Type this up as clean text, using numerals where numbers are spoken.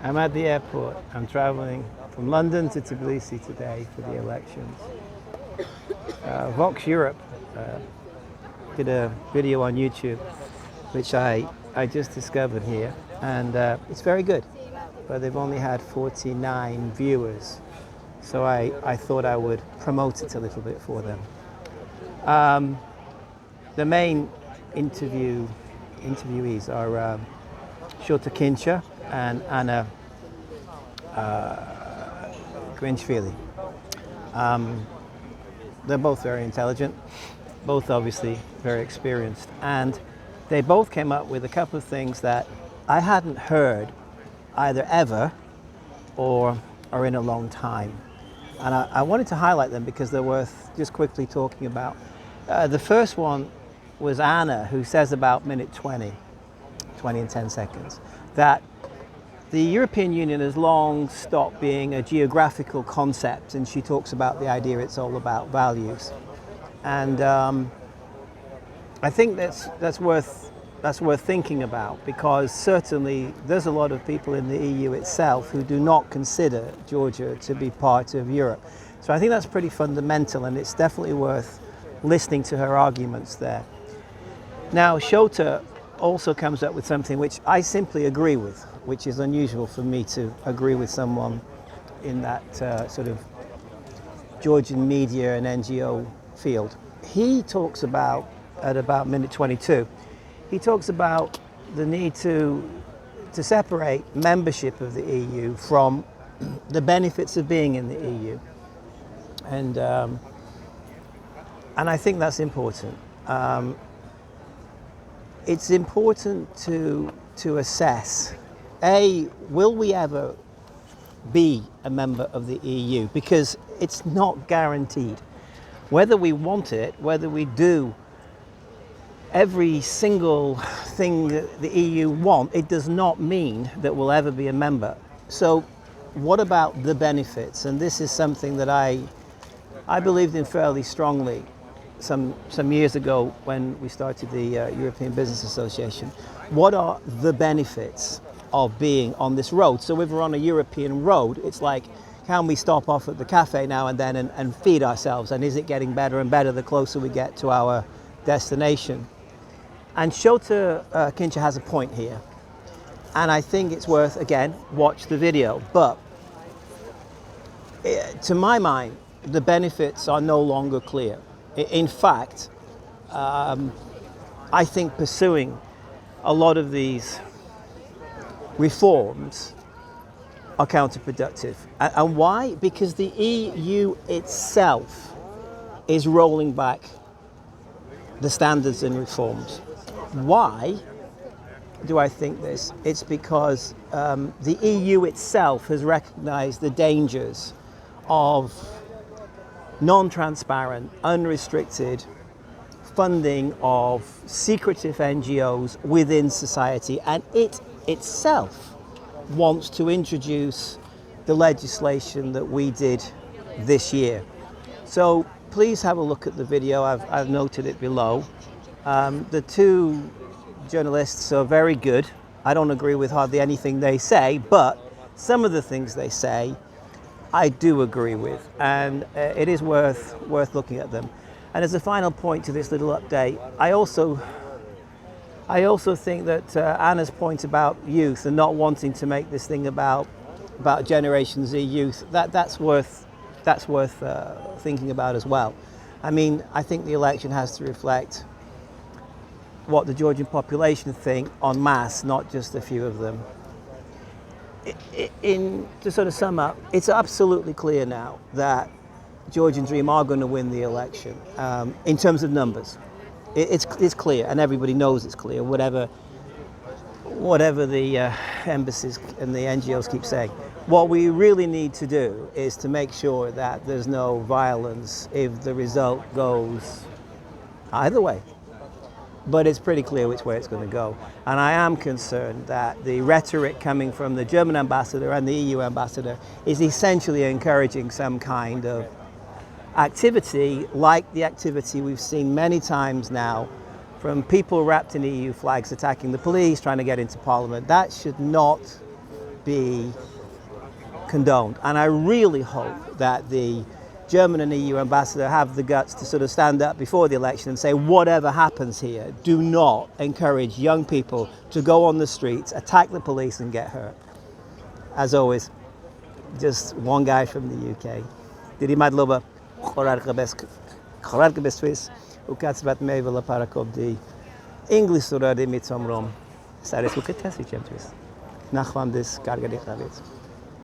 I'm at the airport. I'm traveling from London to Tbilisi today for the elections. Vox Europe did a video on YouTube, which I just discovered here, and it's very good, but they've only had 49 viewers, so I thought I would promote it a little bit for them. The main interviewees are Shota Kincha and Anna Grinchvili. They're both very intelligent, both obviously very experienced, and they both came up with a couple of things that I hadn't heard either ever or in a long time. And I wanted to highlight them because they're worth just quickly talking about. The first one was Anna, who says about minute 20 and 10 seconds, that the European Union has long stopped being a geographical concept, and she talks about the idea it's all about values. And I think that's worth thinking about, because certainly there's a lot of people in the EU itself who do not consider Georgia to be part of Europe. So I think that's pretty fundamental, and it's definitely worth listening to her arguments there. Now, Shota also comes up with something which I simply agree with, which is unusual for me to agree with someone in that sort of Georgian media and NGO field. He talks about, at about minute 22, he talks about the need to separate membership of the EU from the benefits of being in the EU. And I think that's important. It's important to assess, will we ever be a member of the EU? Because it's not guaranteed. Whether we want it, whether we do every single thing that the EU want, it does not mean that we'll ever be a member. So what about the benefits? And this is something that I believed in fairly strongly some years ago when we started the European Business Association. What are the benefits of being on this road? So if we're on a European road, it's like, can we stop off at the cafe now and then and feed ourselves? And is it getting better and better the closer we get to our destination? And Shota Kincha has a point here. And I think it's worth, again, watch the video. But to my mind, the benefits are no longer clear. In fact, I think pursuing a lot of these reforms are counterproductive. And why? Because the EU itself is rolling back the standards and reforms. Why do I think this? It's because the EU itself has recognized the dangers of non-transparent, unrestricted funding of secretive NGOs within society, and it itself wants to introduce the legislation that we did this year. So please have a look at the video. I've noted it below. The two journalists are very good. I don't agree with hardly anything they say, but some of the things they say I do agree with, and it is worth looking at them. And as a final point to this little update, I also think that Anna's point about youth and not wanting to make this thing about Generation Z youth, that's worth thinking about as well. I mean, I think the election has to reflect what the Georgian population think en masse, not just a few of them. To sort of sum up, it's absolutely clear now that Georgian Dream are going to win the election in terms of numbers. It's clear, and everybody knows it's clear, whatever the embassies and the NGOs keep saying. What we really need to do is to make sure that there's no violence if the result goes either way. But it's pretty clear which way it's going to go. And I am concerned that the rhetoric coming from the German ambassador and the EU ambassador is essentially encouraging some kind of activity like the activity we've seen many times now from people wrapped in EU flags attacking the police, trying to get into parliament. That should not be condoned. And I really hope that the German and EU ambassador have the guts to sort of stand up before the election and say, whatever happens here, do not encourage young people to go on the streets, attack the police and get hurt. As always, just one guy from the UK. Diri madloba, chorar gebes Swiss, ukatzbat mevela parakob di English surade mit somrom. Sares uketesi chemtris. Nachwam des gargadich Davids.